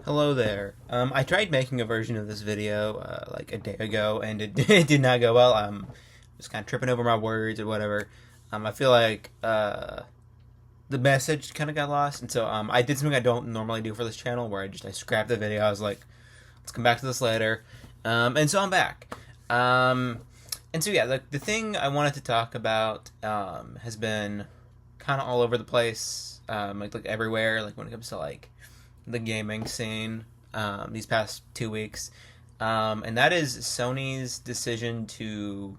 Hello there. I tried making a version of this video like a day ago, and it did not go well. Just kind of tripping over my words or whatever. I feel like the message kind of got lost, and so I did something I don't normally do for this channel, where I scrapped the video. I was like, let's come back to this later, and so I'm back. And so yeah, the thing I wanted to talk about has been kind of all over the place, like everywhere, like when it comes to like the gaming scene these past 2 weeks, and that is Sony's decision to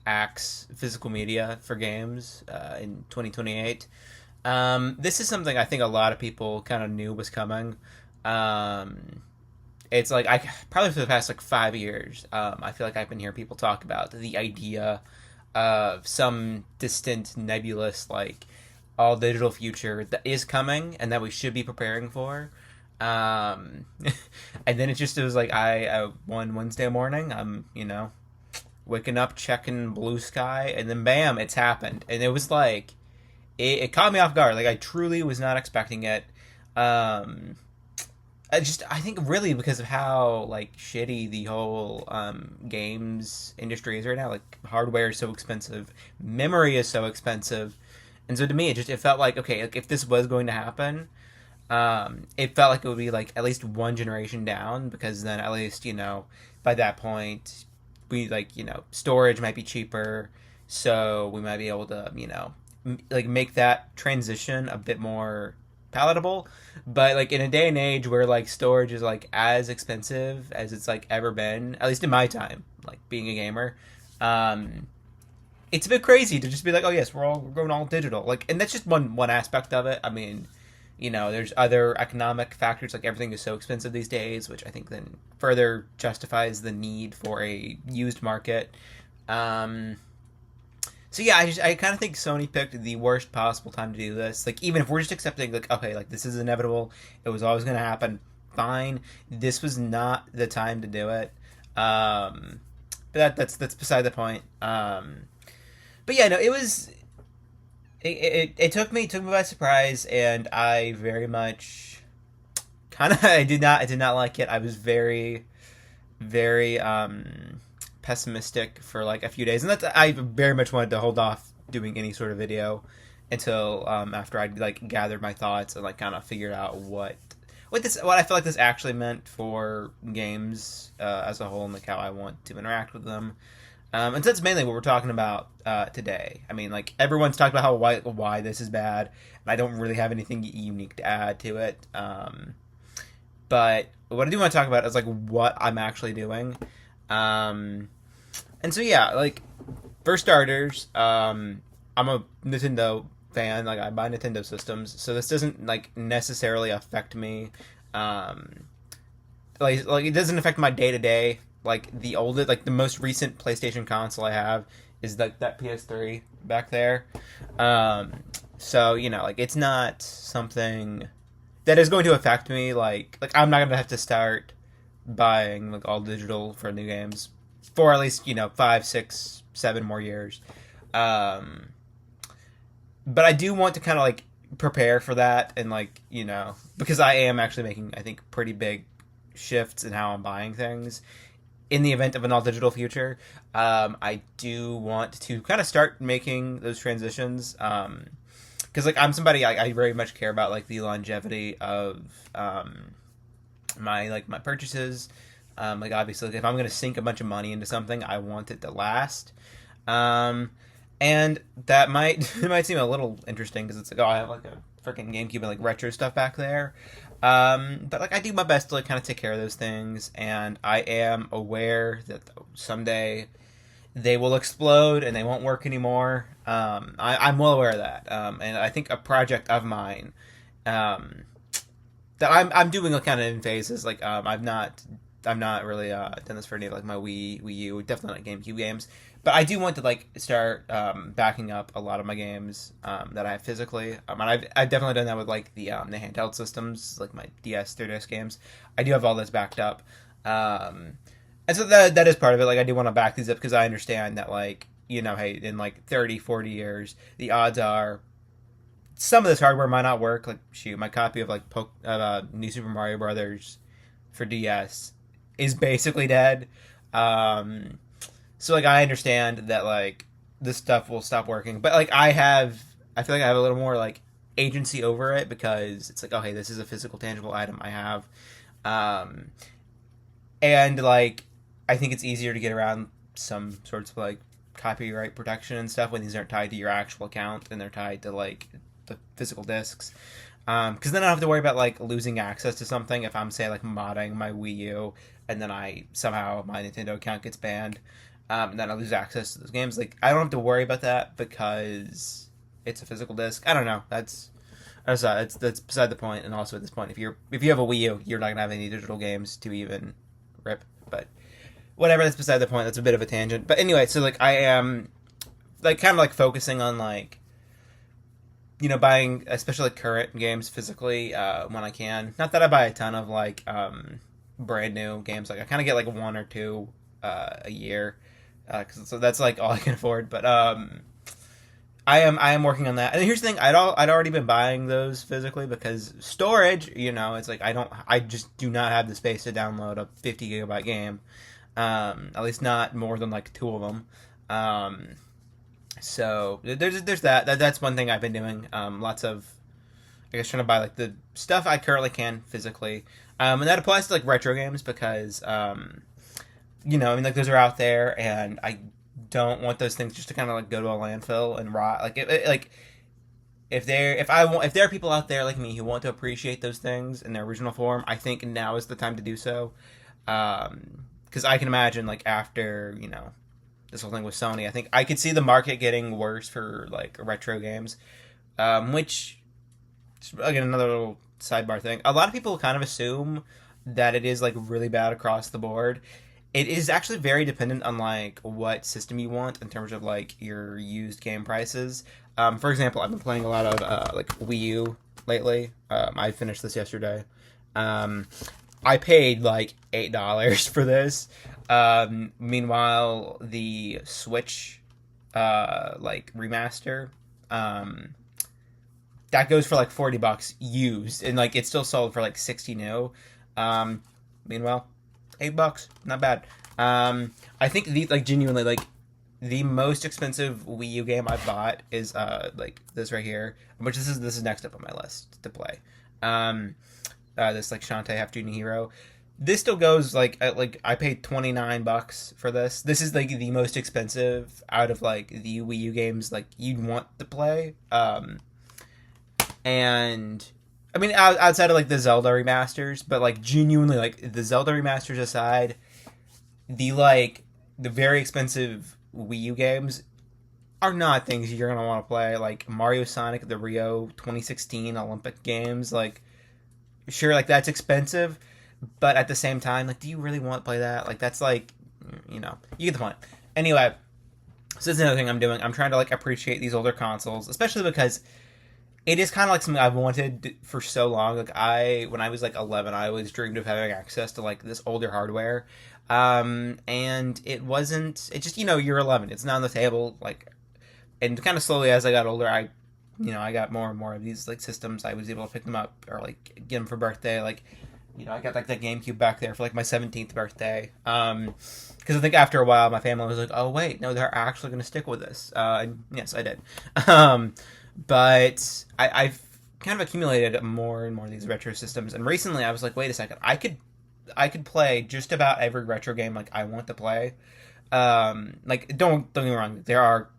axe physical media for games in 2028. This is something I think a lot of people kind of knew was coming. It's like I probably for the past like 5 years, I feel like I've been hearing people talk about the idea of some distant, nebulous, like all digital future that is coming and that we should be preparing for. And then it was like one Wednesday morning, I'm waking up, checking blue sky, and then bam, it's happened, and it was like it caught me off guard. Like I truly was not expecting it. I think really because of how like shitty the whole games industry is right now. Like hardware is so expensive, memory is so expensive, and so to me it felt like, okay, like if this was going to happen, it felt like it would be like at least one generation down, because then at least by that point we storage might be cheaper, so we might be able to like make that transition a bit more palatable. But like in a day and age where like storage is like as expensive as it's like ever been, at least in my time like being a gamer, it's a bit crazy to just be like, oh yes, we're going all digital. Like, and that's just one aspect of it. I mean, there's other economic factors, like everything is so expensive these days, which I think then further justifies the need for a used market. So yeah, I kind of think Sony picked the worst possible time to do this. Like, even if we're just accepting, like, okay, like this is inevitable, it was always going to happen, fine. This was not the time to do it. But that's beside the point. But yeah, no, it was. It took me by surprise, and I very much kind of I did not like it. I was very pessimistic for like a few days, and I very much wanted to hold off doing any sort of video until after I'd like gathered my thoughts and like kind of figured out what I feel like this actually meant for games as a whole, and like how I want to interact with them. And so that's mainly what we're talking about today. I mean, like everyone's talked about why this is bad, and I don't really have anything unique to add to it. But what I do want to talk about is like what I'm actually doing. And so yeah, like for starters, I'm a Nintendo fan. Like I buy Nintendo systems, so this doesn't like necessarily affect me. Like it doesn't affect my day to day. Like the most recent PlayStation console I have is like that PS3 back there. So like it's not something that is going to affect me. Like I'm not gonna have to start buying like all digital for new games for at least 5, 6, 7 more years. But I do want to kind of like prepare for that, and like because I am actually making, I think, pretty big shifts in how I'm buying things in the event of an all digital future. I do want to kind of start making those transitions, because like I'm somebody, I very much care about like the longevity of my purchases. Like obviously, like, if I'm going to sink a bunch of money into something, I want it to last. And that it might seem a little interesting because it's like, oh, I have like a freaking GameCube and like retro stuff back there. But like I do my best to like kind of take care of those things, and I am aware that someday they will explode and they won't work anymore. I'm well aware of that. And I think a project of mine that I'm doing like kind of in phases. Like I'm not really done this for any of like my Wii U, definitely not GameCube games, but I do want to like start backing up a lot of my games that I have physically. And I've definitely done that with like the handheld systems, like my DS, 3DS games. I do have all this backed up, and so that is part of it. Like I do want to back these up because I understand that like hey, in like 30, 40 years, the odds are some of this hardware might not work. Like, shoot, my copy of like New Super Mario Brothers for DS is basically dead. So like I understand that like this stuff will stop working, but like I feel like I have a little more like agency over it because it's like, oh hey, this is a physical, tangible item I have, um, and like I think it's easier to get around some sorts of like copyright protection and stuff when these aren't tied to your actual account and they're tied to like the physical discs. Because then I don't have to worry about like losing access to something if I'm say like modding my Wii U and then I somehow my Nintendo account gets banned, and then I lose access to those games. Like I don't have to worry about that because it's a physical disc. I don't know. That's beside the point. And also at this point, if you have a Wii U, you're not gonna have any digital games to even rip. But whatever. That's beside the point. That's a bit of a tangent. But anyway, so like I am like kind of like focusing on like buying especially like current games physically when I can. Not that I buy a ton of like brand new games. Like I kind of get like one or two a year, so that's like all I can afford. But I am working on that. And here's the thing: I'd already been buying those physically because storage. It's like I just do not have the space to download a 50 gigabyte game. At least not more than like two of them. So there's that. That's one thing I've been doing. Lots of, I guess, trying to buy like the stuff I currently can physically, and that applies to like retro games because, I mean, like those are out there, and I don't want those things just to kind of like go to a landfill and rot. Like if there are people out there like me who want to appreciate those things in their original form, I think now is the time to do so. Because I can imagine like after this whole thing with Sony, I think I could see the market getting worse for like retro games, which again another little sidebar thing. A lot of people kind of assume that it is like really bad across the board. It is actually very dependent on like what system you want in terms of like your used game prices. For example, I've been playing a lot of like Wii U lately. I finished this yesterday. I paid like $8 for this. Meanwhile, the Switch like remaster that goes for like $40 used, and like it's still sold for like 60 new. Meanwhile, $8, not bad. I think genuinely like the most expensive Wii U game I bought is like this right here, which this is next up on my list to play. This like Shantae Half Junior Hero. This still goes like I paid $29 for this. This is like the most expensive out of like the Wii U games like you'd want to play. And I mean outside of like the Zelda remasters, but like genuinely like the Zelda remasters aside, the very expensive Wii U games are not things you're gonna want to play. Like Mario Sonic, the Rio 2016 Olympic Games, like sure, like that's expensive, but at the same time, like, do you really want to play that? Like, that's like, you get the point. Anyway, so that's another thing I'm doing. I'm trying to like appreciate these older consoles, especially because it is kind of like something I've wanted for so long. Like when I was like 11, I always dreamed of having access to like this older hardware, and it wasn't. It just you're 11. It's not on the table. Like, and kind of slowly as I got older, I got more and more of these like systems. I was able to pick them up or like get them for birthday. Like, I got like that GameCube back there for like my 17th birthday. Because I think after a while, my family was like, "Oh wait, no, they're actually going to stick with this." And yes, I did. But I've kind of accumulated more and more of these retro systems. And recently, I was like, "Wait a second, I could play just about every retro game like I want to play." Like don't get me wrong, there are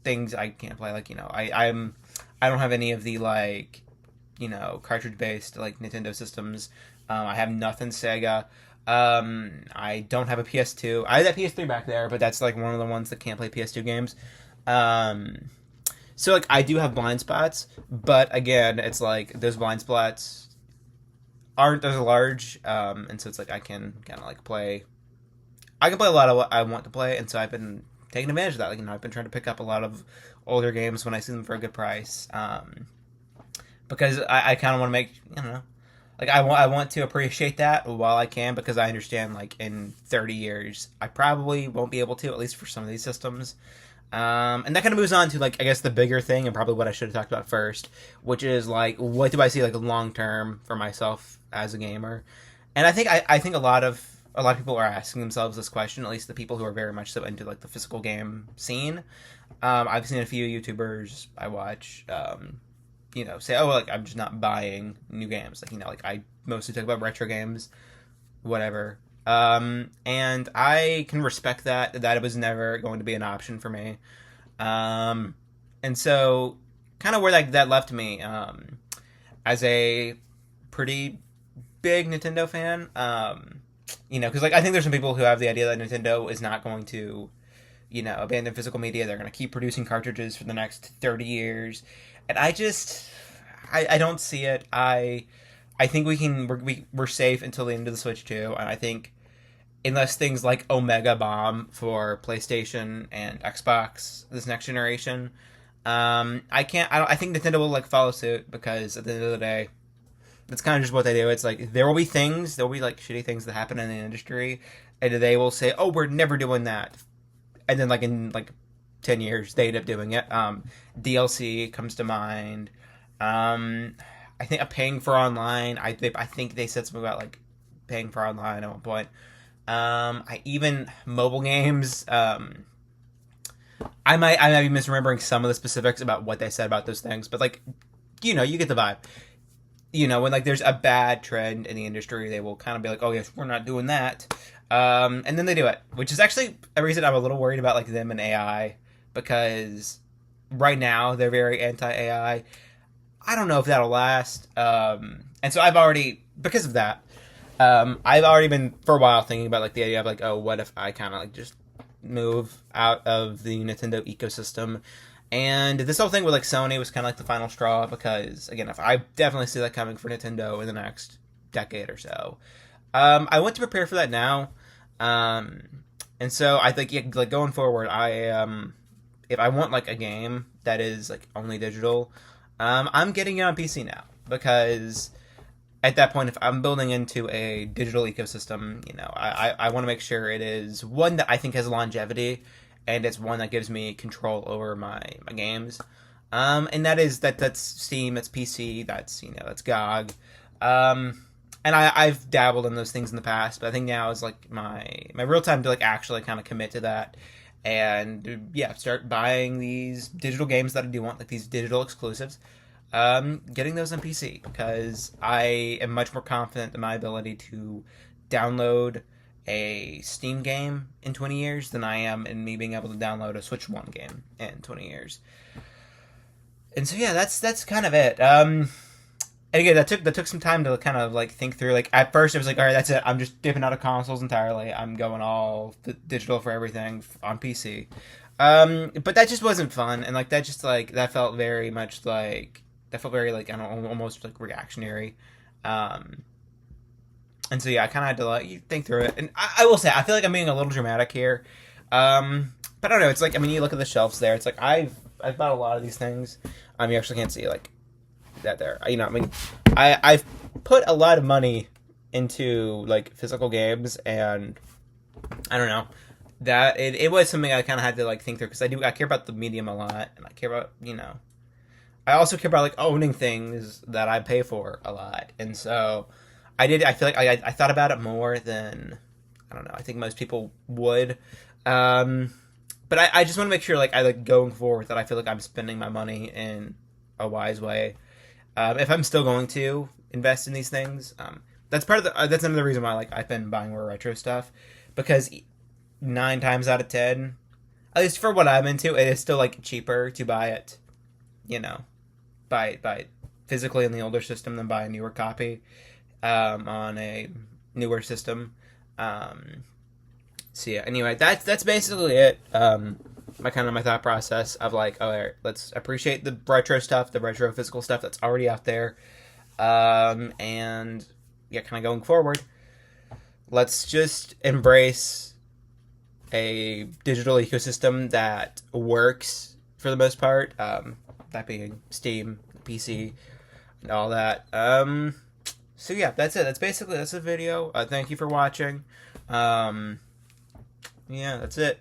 things I can't play. Like I don't have any of the like cartridge based like Nintendo systems. I have nothing Sega. I don't have a PS2. I have that PS3 back there, but that's like one of the ones that can't play PS2 games. So like I do have blind spots, but again, it's like those blind spots aren't as large, and so it's like I can kind of like play. I can play a lot of what I want to play, and so I've been taking advantage of that. Like I've been trying to pick up a lot of older games when I see them for a good price, because I kind of want to make like I want to appreciate that while I can, because I understand like in 30 years I probably won't be able to, at least for some of these systems. And that kind of moves on to, like, I guess the bigger thing, and probably what I should have talked about first, which is, like, what do I see, like, long term for myself as a gamer? And I think a lot of people are asking themselves this question, at least the people who are very much so into, like, the physical game scene. I've seen a few YouTubers I watch, say, oh, like, I'm just not buying new games. Like, like, I mostly talk about retro games, whatever. And I can respect that it was never going to be an option for me. And so kind of where that left me, as a pretty big Nintendo fan, because, like, I think there's some people who have the idea that Nintendo is not going to, abandon physical media. They're going to keep producing cartridges for the next 30 years. And I don't see it. I think we're safe until the end of the Switch 2, and I think unless things like Omega bomb for PlayStation and Xbox this next generation, I think Nintendo will, like, follow suit, because at the end of the day, that's kind of just what they do. It's like there will be like shitty things that happen in the industry, and they will say, "Oh, we're never doing that," and then, like, in, like, 10 years they end up doing it. DLC comes to mind. I think paying for online. I think they said something about, like, paying for online at one point. I even mobile games. I might be misremembering some of the specifics about what they said about those things, but, like, you get the vibe. When, like, there's a bad trend in the industry, they will kind of be like, "Oh yes, we're not doing that," and then they do it, which is actually a reason I'm a little worried about, like, them and AI, because right now they're very anti-AI. I don't know if that'll last, and so because of that, I've already been for a while thinking about, like, the idea of, like, oh, what if I kind of, like, just move out of the Nintendo ecosystem. And this whole thing with, like, Sony was kind of like the final straw, because, again, if I definitely see that coming for Nintendo in the next decade or so. I want to prepare for that now. And so I think, yeah, like, going forward, if I want, like, a game that is, like, only digital, I'm getting it on PC now, because at that point, if I'm building into a digital ecosystem, I want to make sure it is one that I think has longevity, and it's one that gives me control over my games. And that's Steam, that's PC, that's GOG. And I've dabbled in those things in the past, but I think now is, like, my real time to, like, actually kind of commit to that, and yeah, start buying these digital games that I do want, like these digital exclusives. Getting those on PC, because I am much more confident in my ability to download a Steam game in 20 years than I am in me being able to download a Switch 1 game in 20 years. And so, yeah, that's kind of it. And again, that took some time to kind of, like, think through. Like, at first it was like, all right, that's it. I'm just dipping out of consoles entirely. I'm going all digital for everything on PC. But that just wasn't fun, and, like, that just, like, that felt very much like, I don't know, almost, like, reactionary. And so, yeah, I kind of had to, like, think through it. And I will say, I feel like I'm being a little dramatic here. But I don't know. It's like, I mean, you look at the shelves there. It's like, I've bought a lot of these things. You actually can't see, like, that there. I mean, I've put a lot of money into, like, physical games, and I don't know. That it was something I kind of had to, like, think through, because I care about the medium a lot, and I care about, I also care about, like, owning things that I pay for a lot. And so I feel like I thought about it more than, I don't know, I think most people would. But I just want to make sure, like, going forward, that I feel like I'm spending my money in a wise way. If I'm still going to invest in these things, that's that's another reason why, like, I've been buying more retro stuff, because 9 times out of 10, at least for what I'm into, it is still, like, cheaper to buy it, buy it physically in the older system than buy a newer copy on a newer system. So yeah, anyway, that's basically it. My thought process of, like, all right, let's appreciate the retro stuff, the retro physical stuff that's already out there, and yeah, kind of going forward, let's just embrace a digital ecosystem that works for the most part. That being Steam, PC, and all that. So yeah, that's it. That's the video. Thank you for watching. Yeah, that's it.